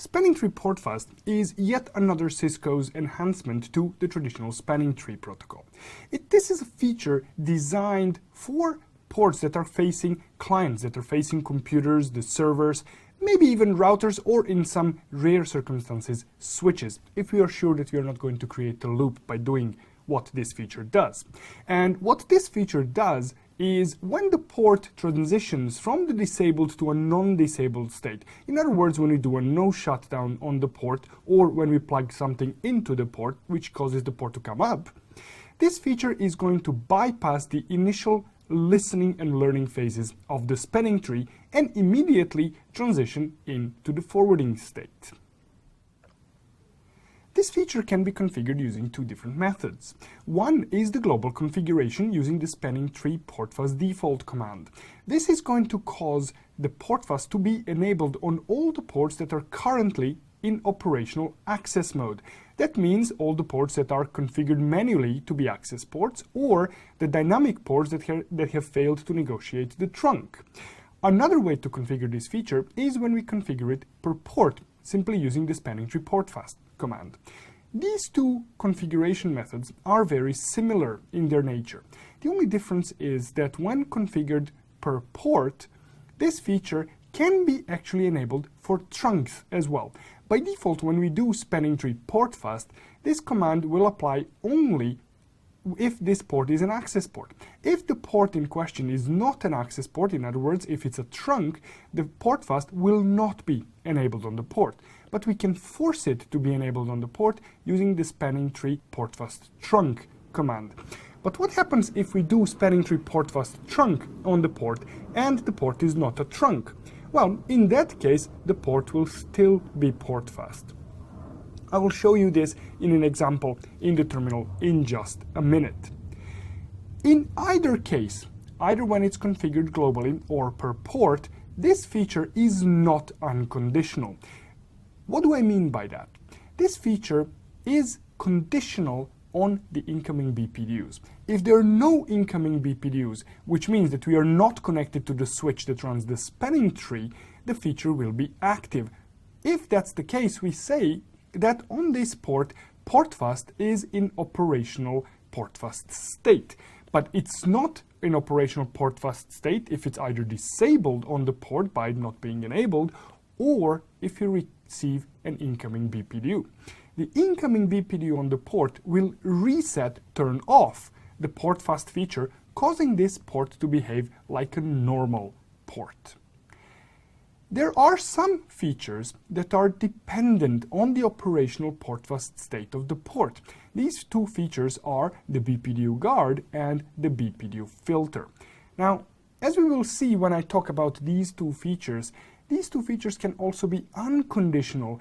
Spanning tree PortFast is yet another Cisco's enhancement to the traditional spanning tree protocol. This is a feature designed for ports that are facing clients, that are facing computers, the servers, maybe even routers, or in some rare circumstances, switches, if we are sure that we are not going to create a loop by doing what this feature does. And what this feature does is when the port transitions from the disabled to a non-disabled state, in other words, when we do a no shutdown on the port, or when we plug something into the port, which causes the port to come up, this feature is going to bypass the initial listening and learning phases of the spanning tree and immediately transition into the forwarding state. This feature can be configured using two different methods. One is the global configuration using the spanning tree PortFast default command. This is going to cause the PortFast to be enabled on all the ports that are currently in operational access mode. That means all the ports that are configured manually to be access ports, or the dynamic ports that have failed to negotiate the trunk. Another way to configure this feature is when we configure it per port, simply using the spanning tree PortFast command. These two configuration methods are very similar in their nature. The only difference is that when configured per port, this feature can be actually enabled for trunks as well. By default, when we do spanning tree PortFast, this command will apply only if this port is an access port. If the port in question is not an access port, in other words, if it's a trunk, the PortFast will not be enabled on the port. But we can force it to be enabled on the port using the spanning tree PortFast trunk command. But what happens if we do spanning tree PortFast trunk on the port and the port is not a trunk? Well, in that case, the port will still be PortFast. I will show you this in an example in the terminal in just a minute. In either case, either when it's configured globally or per port, this feature is not unconditional. What do I mean by that? This feature is conditional on the incoming BPDUs. If there are no incoming BPDUs, which means that we are not connected to the switch that runs the spanning tree, the feature will be active. If that's the case, we say that on this port, PortFast is in operational PortFast state. But it's not in operational PortFast state if it's either disabled on the port by not being enabled, or if you receive an incoming BPDU. The incoming BPDU on the port will reset, turn off the PortFast feature, causing this port to behave like a normal port. There are some features that are dependent on the operational PortFast state of the port. These two features are the BPDU guard and the BPDU filter. Now, as we will see when I talk about these two features can also be unconditional,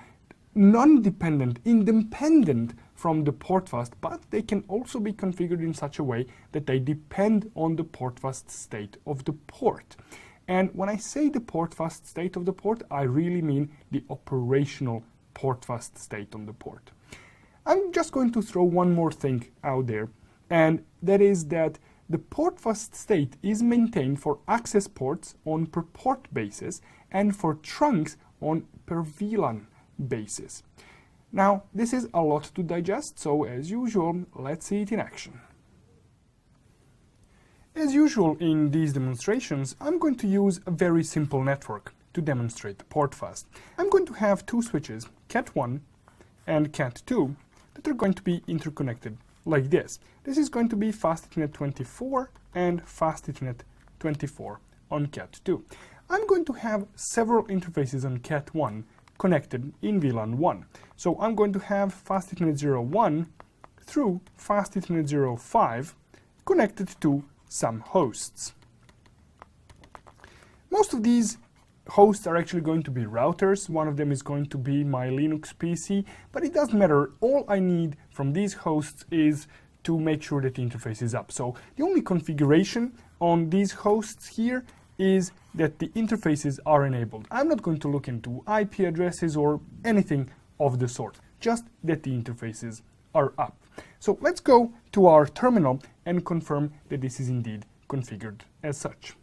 non-dependent, independent from the PortFast, but they can also be configured in such a way that they depend on the PortFast state of the port. And when I say the PortFast state of the port, I really mean the operational PortFast state on the port. I'm just going to throw one more thing out there, and that is that the PortFast state is maintained for access ports on per port basis and for trunks on per VLAN basis. Now, this is a lot to digest, so as usual, let's see it in action. As usual in these demonstrations, I'm going to use a very simple network to demonstrate the PortFast. I'm going to have two switches, Cat1 and Cat2, that are going to be interconnected like this. This is going to be Fast Ethernet 24 and Fast Ethernet 24 on Cat2. I'm going to have several interfaces on Cat1 connected in VLAN 1. So I'm going to have Fast Ethernet 01 through Fast Ethernet 05 connected to some hosts. Most of these hosts are actually going to be routers. One of them is going to be my Linux PC, but it doesn't matter. All I need from these hosts is to make sure that the interface is up. So the only configuration on these hosts here is that the interfaces are enabled. I'm not going to look into IP addresses or anything of the sort, just that the interfaces are up. So let's go to our terminal and confirm that this is indeed configured as such.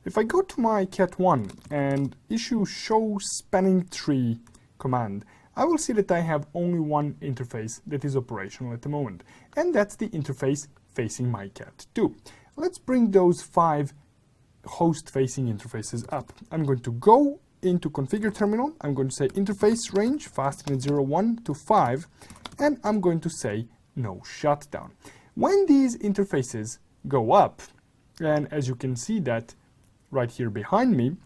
If I go to my cat1 and issue show spanning tree command, I will see that I have only one interface that is operational at the moment, and that's the interface facing my cat2. Let's bring those 5 host-facing interfaces up. I'm going to go into configure terminal, I'm going to say interface range fastnet 01 to 5, and I'm going to say no shutdown. When these interfaces go up, and as you can see that right here behind me,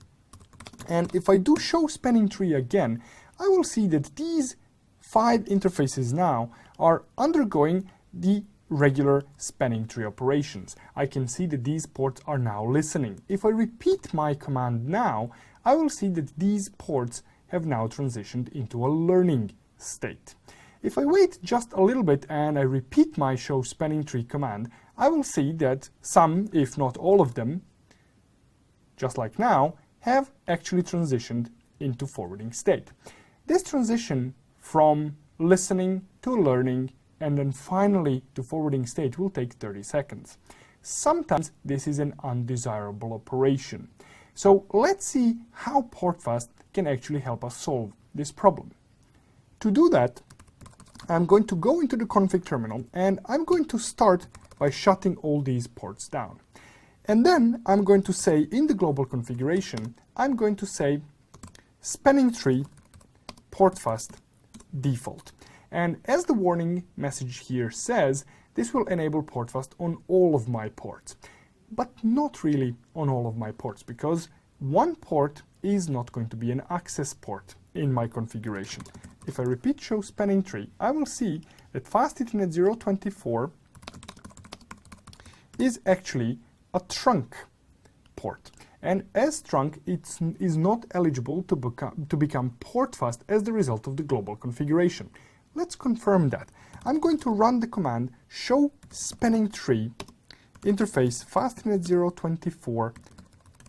and if I do show spanning tree again, I will see that these 5 interfaces now are undergoing the regular spanning tree operations. I can see that these ports are now listening. If I repeat my command now, I will see that these ports have now transitioned into a learning state. If I wait just a little bit and I repeat my show spanning tree command, I will see that some, if not all of them, just like now, have actually transitioned into forwarding state. This transition from listening to learning and then finally to forwarding state will take 30 seconds. Sometimes this is an undesirable operation. So let's see how PortFast can actually help us solve this problem. To do that, I'm going to go into the config terminal and I'm going to start by shutting all these ports down. And then I'm going to say in the global configuration, I'm going to say spanning tree PortFast default. And as the warning message here says, this will enable PortFast on all of my ports. But not really on all of my ports, because one port is not going to be an access port in my configuration. If I repeat show spanning tree, I will see that fastnet 024 is actually a trunk port. And as trunk, it is not eligible to become PortFast as the result of the global configuration. Let's confirm that. I'm going to run the command show spanning tree interface fastnet 024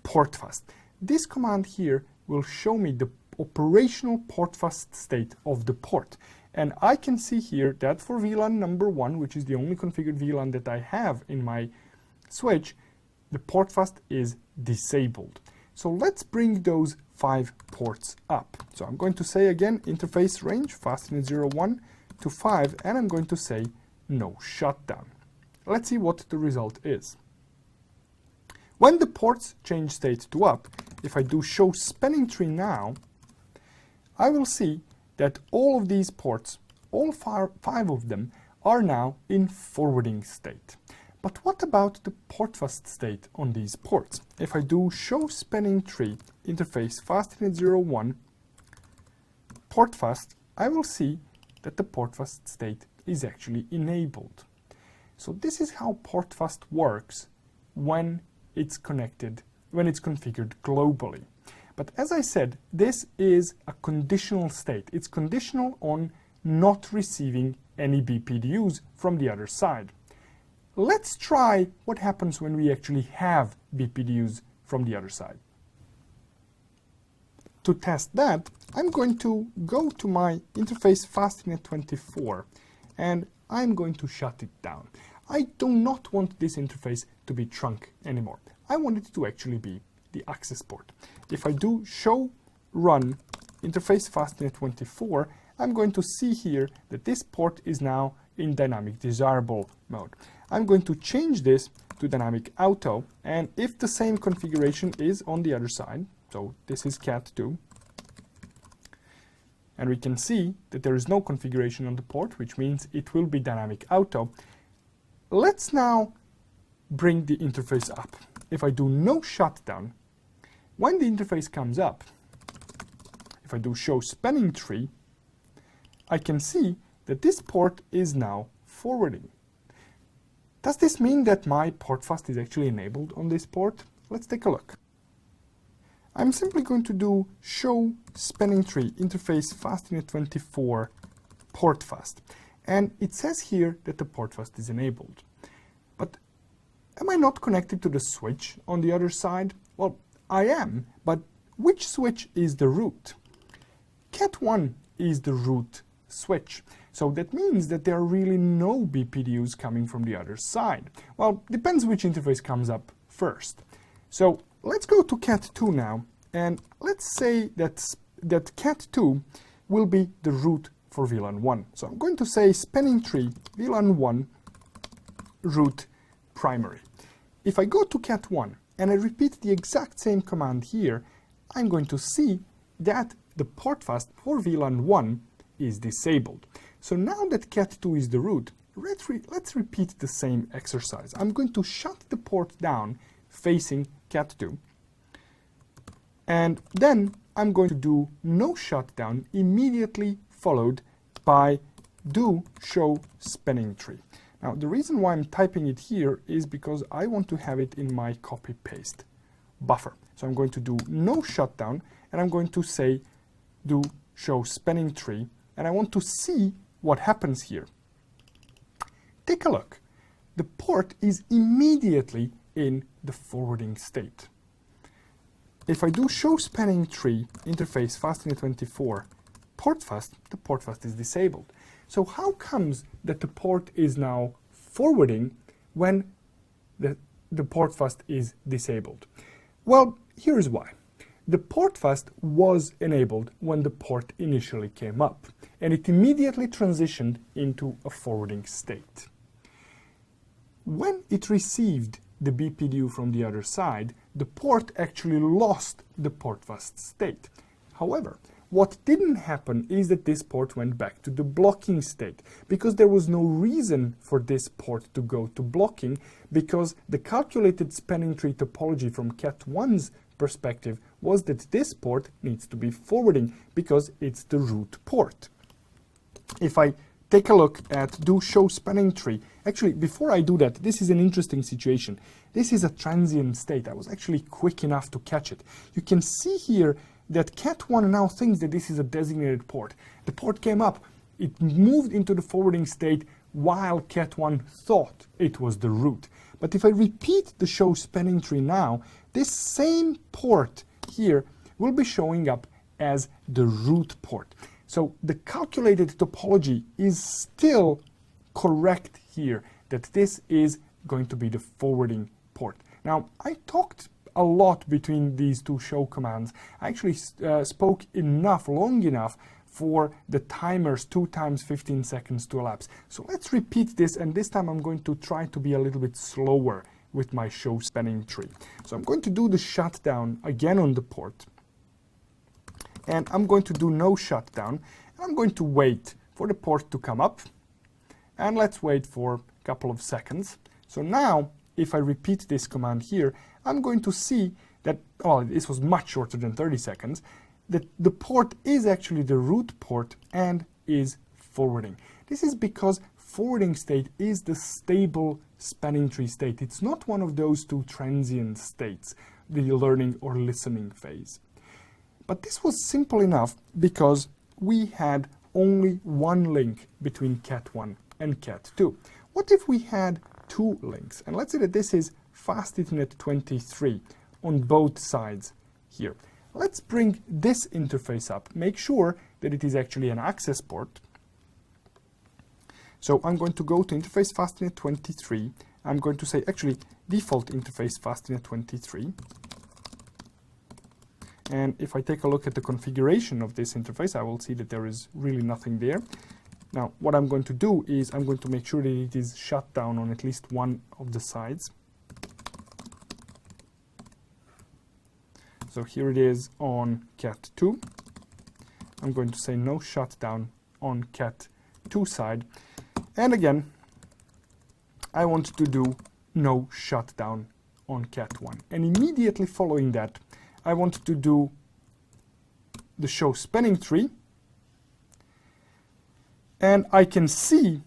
PortFast. This command here will show me the operational PortFast state of the port. And I can see here that for VLAN number 1, which is the only configured VLAN that I have in my switch, the PortFast is disabled. So let's bring those 5 ports up. So I'm going to say again interface range fastnet 01 to 5, and I'm going to say no shutdown. Let's see what the result is. When the ports change state to up, if I do show spanning tree now, I will see that all of these ports, all 5 of them, are now in forwarding state. But what about the PortFast state on these ports? If I do show spanning tree interface fastnet 01 PortFast, I will see that the PortFast state is actually enabled. So this is how PortFast works when it's connected, when it's configured globally. But as I said, this is a conditional state. It's conditional on not receiving any BPDUs from the other side. Let's try what happens when we actually have BPDUs from the other side. To test that, I'm going to go to my interface fastnet 24 and I'm going to shut it down. I do not want this interface to be trunk anymore. I want it to actually be the access port. If I do show run interface fastnet 24, I'm going to see here that this port is now in dynamic desirable mode. I'm going to change this to dynamic auto, and if the same configuration is on the other side, so this is cat2, and we can see that there is no configuration on the port, which means it will be dynamic auto. Let's now bring the interface up. If I do no shutdown, when the interface comes up, if I do show spanning tree, I can see that this port is now forwarding. Does this mean that my PortFast is actually enabled on this port? Let's take a look. I'm simply going to do show spanning tree interface fastnet 24 PortFast. And it says here that the PortFast is enabled. But am I not connected to the switch on the other side? Well, I am, but which switch is the root? Cat1 is the root switch. So that means that there are really no BPDUs coming from the other side. Well, depends which interface comes up first. So let's go to cat2 now, and let's say that cat2 will be the root for VLAN 1. So I'm going to say spanning tree VLAN 1 root primary. If I go to cat1 and I repeat the exact same command here, I'm going to see that the PortFast for VLAN 1 is disabled. So now that cat2 is the root, let's repeat the same exercise. I'm going to shut the port down facing cat2, and then I'm going to do no shutdown immediately followed by do show spanning tree. Now the reason why I'm typing it here is because I want to have it in my copy paste buffer. So I'm going to do no shutdown, and I'm going to say do show spanning tree, and I want to see what happens here. Take a look. The port is immediately in the forwarding state. If I do show spanning tree interface fastnet24 PortFast, the PortFast is disabled. So how comes that the port is now forwarding when the PortFast is disabled? Well, here's why. The PortFast was enabled when the port initially came up, and it immediately transitioned into a forwarding state. When it received the BPDU from the other side, the port actually lost the PortFast state. However, what didn't happen is that this port went back to the blocking state, because there was no reason for this port to go to blocking, because the calculated spanning tree topology from cat1's perspective was that this port needs to be forwarding because it's the root port. If I take a look at do show spanning tree, actually before I do that, this is an interesting situation. This is a transient state. I was actually quick enough to catch it. You can see here that cat1 now thinks that this is a designated port. The port came up, it moved into the forwarding state while cat1 thought it was the root. But if I repeat the show spanning tree now, this same port here will be showing up as the root port. So the calculated topology is still correct here, that this is going to be the forwarding port. Now, I talked a lot between these two show commands. I actually spoke long enough for the timers 2 times 15 seconds to elapse. So let's repeat this, and this time I'm going to try to be a little bit slower with my show spanning tree. So I'm going to do the shutdown again on the port, and I'm going to do no shutdown, and I'm going to wait for the port to come up, and let's wait for a couple of seconds. So now, if I repeat this command here, I'm going to see that, well, this was much shorter than 30 seconds, that the port is actually the root port and is forwarding. This is because forwarding state is the stable spanning tree state. It's not one of those two transient states, the learning or listening phase. But this was simple enough because we had only one link between cat1 and cat2. What if we had 2 links? And let's say that this is Fast Ethernet 23 on both sides here. Let's bring this interface up, make sure that it is actually an access port. So I'm going to go to interface FastNet 23. I'm going to say actually default interface FastNet 23. And if I take a look at the configuration of this interface, I will see that there is really nothing there. Now, what I'm going to do is I'm going to make sure that it is shut down on at least one of the sides. So here it is on cat2. I'm going to say no shutdown on cat2 side. And again, I want to do no shutdown on cat1. And immediately following that, I want to do the show spanning tree. And I can see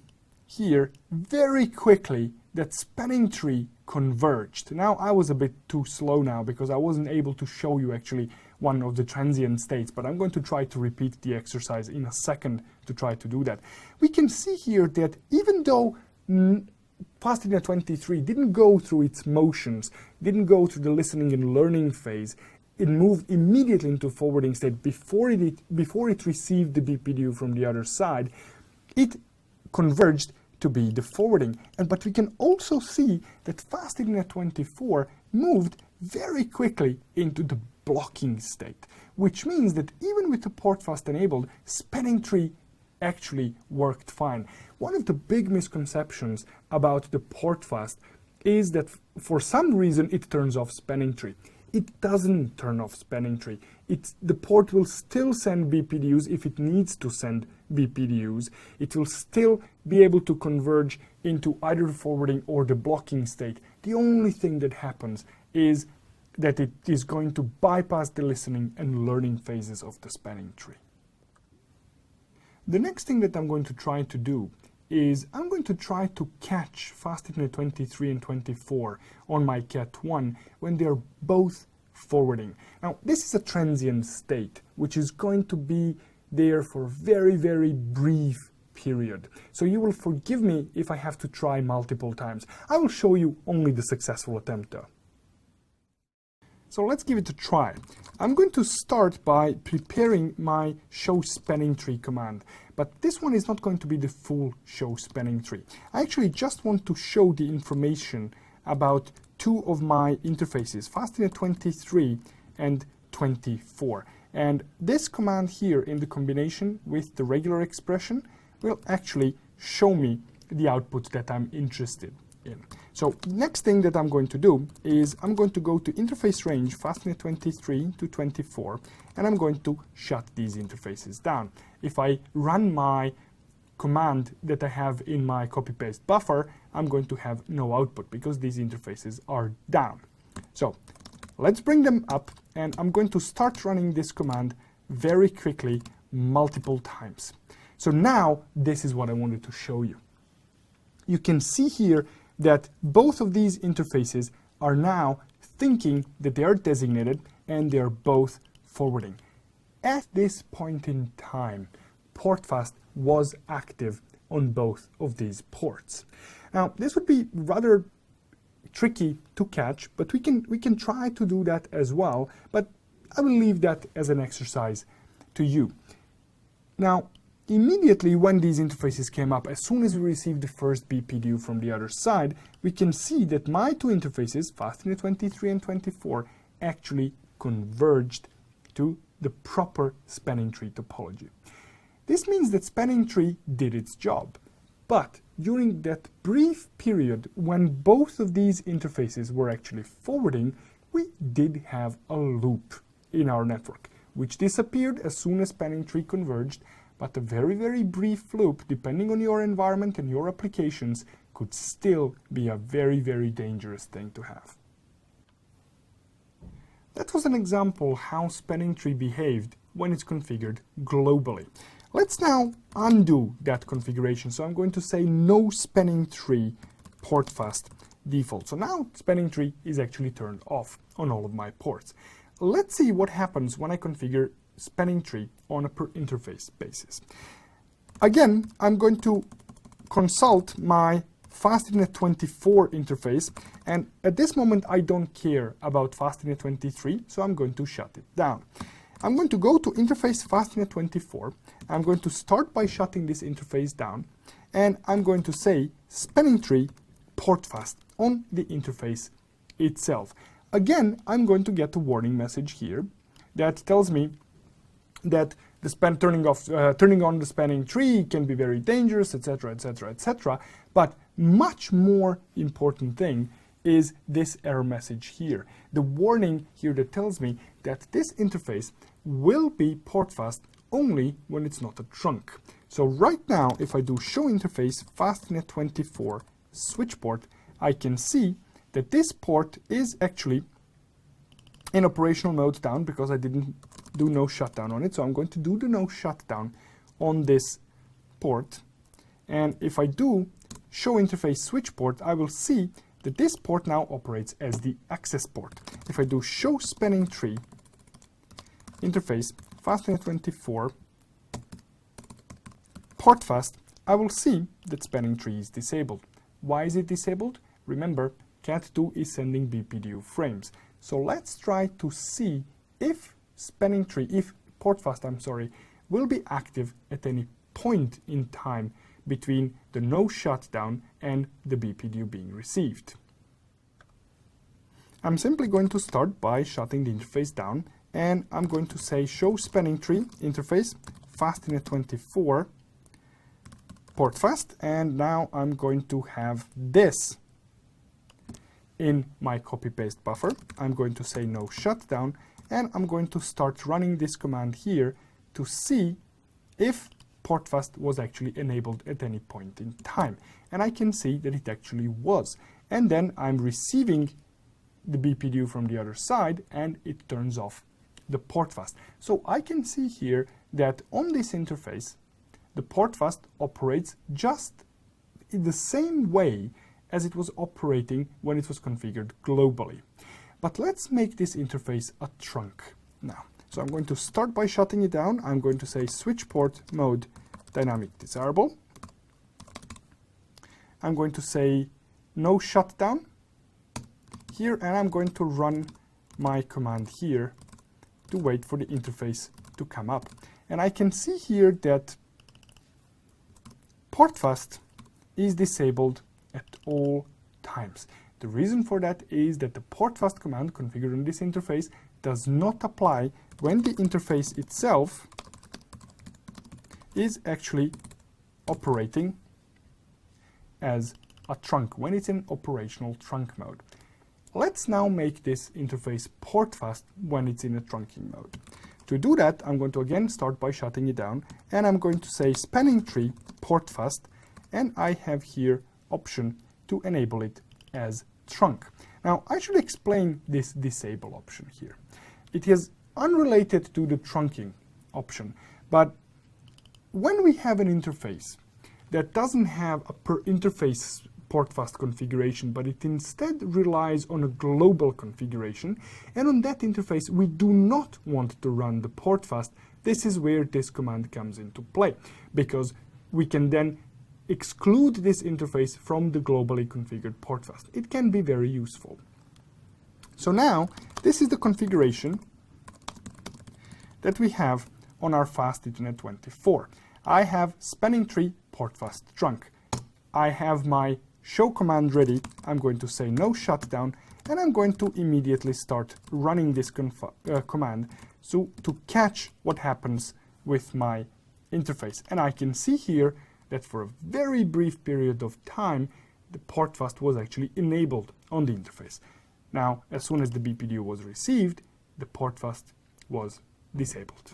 here very quickly that spanning tree converged. Now I was a bit too slow now because I wasn't able to show you actually one of the transient states, but I'm going to try to repeat the exercise in a second to try to do that. We can see here that even though FastNet 23 didn't go through its motions, didn't go through the listening and learning phase, it moved immediately into forwarding state before it received the BPDU from the other side. It converged to be the forwarding. But we can also see that FastNet 24 moved very quickly into the blocking state, which means that even with the PortFast enabled, spanning tree actually worked fine. One of the big misconceptions about the PortFast is that for some reason it turns off spanning tree. It doesn't turn off spanning tree. The port will still send BPDUs if it needs to send BPDUs. It will still be able to converge into either the forwarding or the blocking state. The only thing that happens is that it is going to bypass the listening and learning phases of the spanning tree. The next thing that I'm going to try to do is I'm going to try to catch FastInternet 23 and 24 on my Cat1 when they're both forwarding. Now, this is a transient state, which is going to be there for a very, very brief period. So you will forgive me if I have to try multiple times. I will show you only the successful attempt though. So let's give it a try. I'm going to start by preparing my show spanning tree command, but this one is not going to be the full show spanning tree. I actually just want to show the information about two of my interfaces, FastInternet 23 and 24. And this command here in the combination with the regular expression will actually show me the output that I'm interested in. So next thing that I'm going to do is I'm going to go to interface range FastInternet 23 to 24, and I'm going to shut these interfaces down. If I run my command that I have in my copy-paste buffer, I'm going to have no output because these interfaces are down. So let's bring them up, and I'm going to start running this command very quickly multiple times. So now this is what I wanted to show you. You can see here that both of these interfaces are now thinking that they are designated and they are both forwarding. At this point in time, PortFast was active on both of these ports. Now, this would be rather tricky to catch, but we can try to do that as well, but I will leave that as an exercise to you. Now, immediately when these interfaces came up, as soon as we received the first BPDU from the other side, we can see that my two interfaces, FastInternet 23 and 24, actually converged to the proper spanning tree topology. This means that spanning tree did its job, but during that brief period when both of these interfaces were actually forwarding, we did have a loop in our network, which disappeared as soon as spanning tree converged. But a very, very brief loop, depending on your environment and your applications, could still be a very, very dangerous thing to have. That was an example how spanning tree behaved when it's configured globally. Let's now undo that configuration. So I'm going to say no spanning tree PortFast default. So now spanning tree is actually turned off on all of my ports. Let's see what happens when I configure spanning tree on a per interface basis. Again, I'm going to consult my FastInternet 24 interface, and at this moment I don't care about FastInternet 23, so I'm going to shut it down. I'm going to go to interface FastInternet 24. I'm going to start by shutting this interface down, and I'm going to say spanning tree PortFast on the interface itself. Again, I'm going to get a warning message here that tells me that the turning on the spanning tree can be very dangerous, etc., etc., etc. But much more important thing is this error message here. The warning here that tells me that this interface will be PortFast only when it's not a trunk. So right now, if I do show interface FastInternet 24 switch port, I can see that this port is actually in operational mode down because I didn't do no shutdown on it. So I'm going to do the no shutdown on this port. And if I do show interface switch port, I will see that this port now operates as the access port. If I do show spanning tree interface FastInternet 24 PortFast, I will see that spanning tree is disabled. Why is it disabled? Remember, Cat2 is sending BPDU frames. So let's try to see if spanning tree, if PortFast, will be active at any point in time between the no shutdown and the BPDU being received. I'm simply going to start by shutting the interface down, and I'm going to say show spanning tree interface Fastnet24 PortFast, and now I'm going to have this in my copy-paste buffer. I'm going to say no shutdown, and I'm going to start running this command here to see if PortFast was actually enabled at any point in time. And I can see that it actually was. And then I'm receiving the BPDU from the other side, and it turns off the PortFast. So I can see here that on this interface, the PortFast operates just in the same way as it was operating when it was configured globally. But let's make this interface a trunk now. So I'm going to start by shutting it down. I'm going to say switch port mode dynamic desirable. I'm going to say no shutdown here, and I'm going to run my command here to wait for the interface to come up. And I can see here that PortFast is disabled at all times. The reason for that is that the PortFast command configured on this interface does not apply when the interface itself is actually operating as a trunk, when it's in operational trunk mode. Let's now make this interface PortFast when it's in a trunking mode. To do that, I'm going to again start by shutting it down, and I'm going to say spanning tree PortFast, and I have here option to enable it as trunk. Now, I should explain this disable option here. It is unrelated to the trunking option, but when we have an interface that doesn't have a per interface PortFast configuration, but it instead relies on a global configuration, and on that interface we do not want to run the PortFast, this is where this command comes into play, because we can then exclude this interface from the globally configured PortFast. It can be very useful. So now, this is the configuration that we have on our Fast Ethernet 24. I have spanning tree PortFast trunk. I have my show command ready. I'm going to say no shutdown, and I'm going to immediately start running this command so to catch what happens with my interface. And I can see here that for a very brief period of time, the PortFast was actually enabled on the interface. Now, as soon as the BPDU was received, the PortFast was disabled.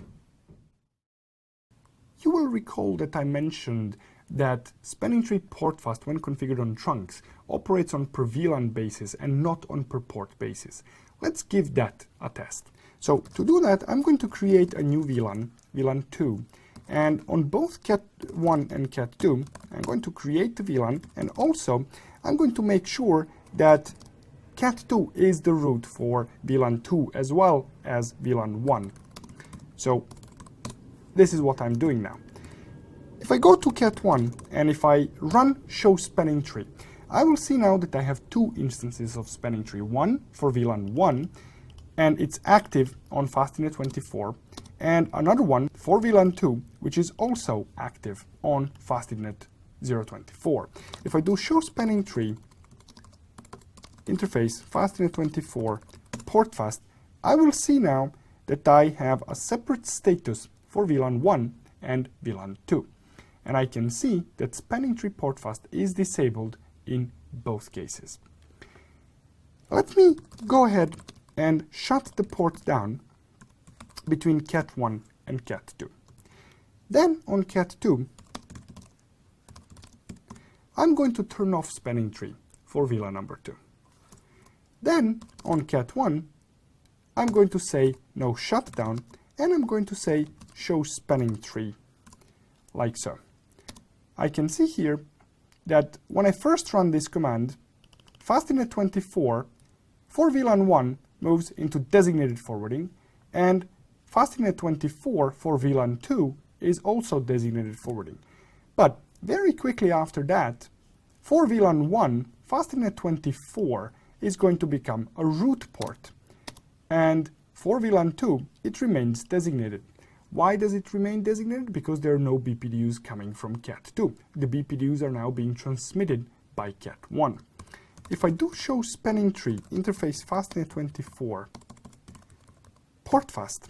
You will recall that I mentioned that spanning tree PortFast, when configured on trunks, operates on per VLAN basis and not on per port basis. Let's give that a test. So to do that, I'm going to create a new VLAN, VLAN 2, and on both Cat1 and Cat2, I'm going to create the VLAN, and also I'm going to make sure that Cat2 is the root for VLAN 2 as well as VLAN 1. So this is what I'm doing now. If I go to Cat1 and if I run show spanning tree, I will see now that I have two instances of spanning tree, one for VLAN 1, and it's active on Fastnet 24, and another one for VLAN 2, which is also active on Fastnet 024. If I do show spanning tree interface Fastnet 24 PortFast, I will see now that I have a separate status for VLAN 1 and VLAN 2. And I can see that spanning tree PortFast is disabled in both cases. Let me go ahead and shut the port down between Cat1 and Cat2. Then on Cat2, I'm going to turn off spanning tree for VLAN number 2. Then on Cat1, I'm going to say no shutdown, and I'm going to say show spanning tree, like so. I can see here that when I first run this command, Fastnet 24 for VLAN 1 moves into designated forwarding, and Fastnet 24 for VLAN 2 is also designated forwarding. But very quickly after that, for VLAN 1, Fastnet 24 is going to become a root port, and for VLAN 2, it remains designated. Why does it remain designated? Because there are no BPDUs coming from Cat2. The BPDUs are now being transmitted by Cat1. if I do show spanning tree, interface fastnet24, PortFast,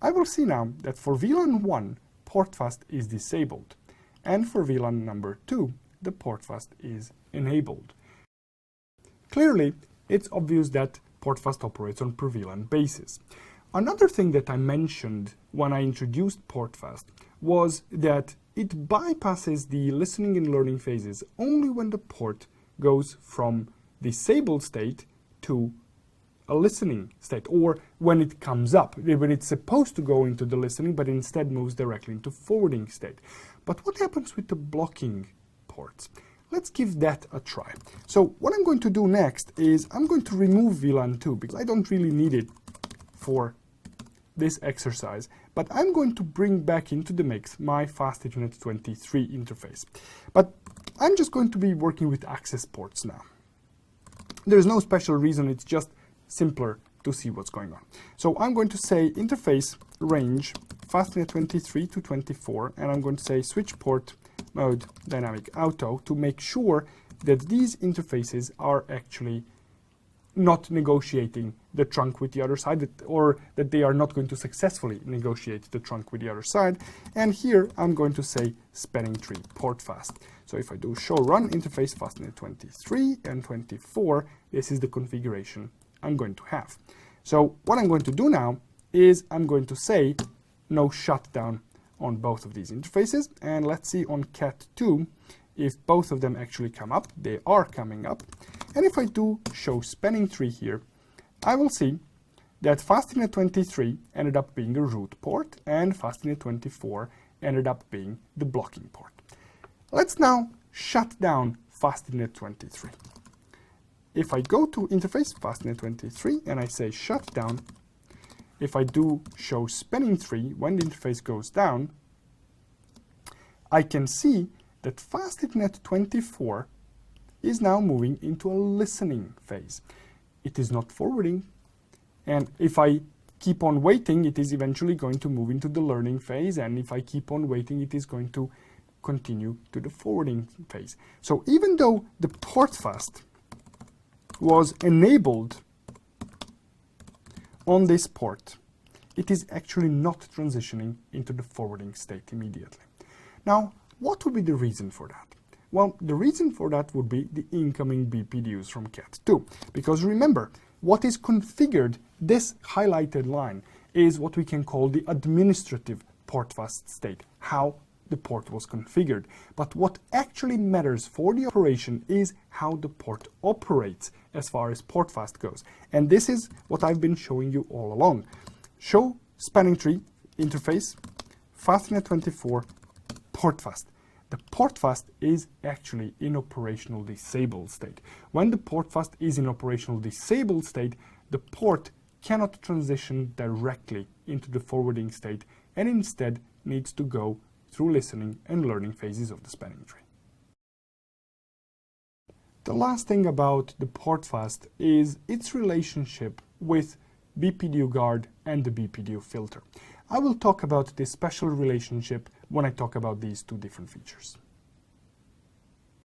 I will see now that for VLAN 1, PortFast is disabled, and for VLAN number 2, the PortFast is enabled. Clearly, it's obvious that PortFast operates on per VLAN basis. Another thing that I mentioned when I introduced PortFast was that it bypasses the listening and learning phases only when the port goes from disabled state to a listening state, or when it comes up, when it's supposed to go into the listening, but instead moves directly into forwarding state. But what happens with the blocking ports? Let's give that a try. So what I'm going to do next is I'm going to remove VLAN 2 because I don't really need it for this exercise, but I'm going to bring back into the mix my Fast Ethernet 23 interface. But I'm just going to be working with access ports now. There's no special reason, it's just simpler to see what's going on. So I'm going to say interface range Fastnet 23 to 24, and I'm going to say switch port mode dynamic auto to make sure that these interfaces are actually not negotiating the trunk with the other side, or that they are not going to successfully negotiate the trunk with the other side. And here I'm going to say spanning tree PortFast. So if I do show run interface Fastnet 23 and 24, this is the configuration I'm going to have. So what I'm going to do now is I'm going to say no shutdown on both of these interfaces, and let's see on cat2 if both of them actually come up. They are coming up. And if I do show spanning tree here, I will see that Fastnet 23 ended up being a root port and Fastnet 24 ended up being the blocking port. Let's now shut down Fastnet 23. If I go to interface Fastnet 23 and I say shut down, if I do show spanning tree when the interface goes down, I can see that Fastnet 24 is now moving into a listening phase. It is not forwarding, and if I keep on waiting, it is eventually going to move into the learning phase, and if I keep on waiting, it is going to continue to the forwarding phase. So even though the PortFast was enabled on this port, it is actually not transitioning into the forwarding state immediately. Now, what would be the reason for that? Well, the reason for that would be the incoming BPDUs from cat2. Because remember, what is configured, this highlighted line, is what we can call the administrative PortFast state, how the port was configured. But what actually matters for the operation is how the port operates as far as PortFast goes. And this is what I've been showing you all along. Show spanning tree interface, Fastnet 24, PortFast. The PortFast is actually in operational disabled state. When the PortFast is in operational disabled state, the port cannot transition directly into the forwarding state and instead needs to go through listening and learning phases of the spanning tree. The last thing about the PortFast is its relationship with BPDU guard and the BPDU filter. I will talk about this special relationship when I talk about these two different features.